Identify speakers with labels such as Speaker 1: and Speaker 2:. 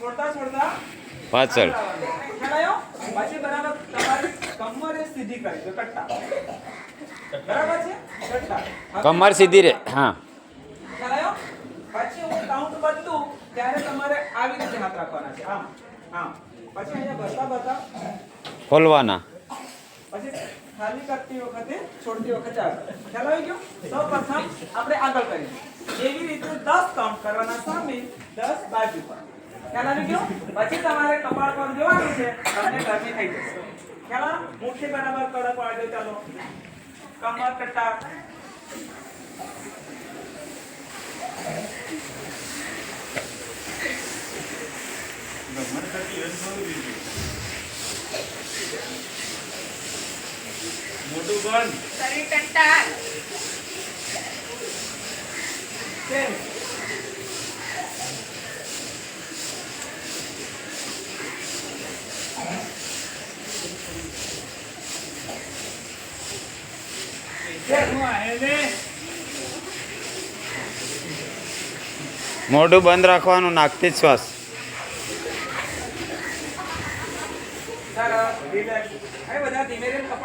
Speaker 1: છોડતા છોડતા
Speaker 2: પાછળ.
Speaker 1: ખ્યાલ આવ્યો? પછી બરાબર તમારી કમર એ સીધી કરી દો, કટ્ટા. બરાબર છે? કટ્ટા.
Speaker 2: કમર સીધી રે. હા.
Speaker 1: ખ્યાલ આવ્યો? પછી હું કાઉન્ટ બદલું ત્યારે તમારે આવી રીતે હાથ રાખવાના છે. આમ આમ. પછી અહીંયા બતા
Speaker 2: ખોલવાના.
Speaker 1: પછી ખાલી કરતી વખતે છોડતી વખતે આગળ. ખ્યાલ આવી ગયો? સૌપ્રથમ આપણે આગળ કરીએ. એવી રીતે 10 કાઉન્ટ કરવાના સામે, 10 બાજુ પર. ખ્યાલ આવી ગયો? પછી તમારે કપાળ પર જોવાનું છે, તમને ગરમી થઈ જશે. ખ્યાલ આવ્યો? મુઠ્ઠી બરાબર કડક વાળજો. ચાલો કમર કટ્ટા.
Speaker 3: મોટું બંધ.
Speaker 4: શરીર કટ્ટા.
Speaker 1: સેમ.
Speaker 2: મોઢું બંધ રાખવાનું, નાકથી જ શ્વાસ.
Speaker 1: સરસ. રિલેક્સ. હવે બધા ધીમે ધીમે કપાળ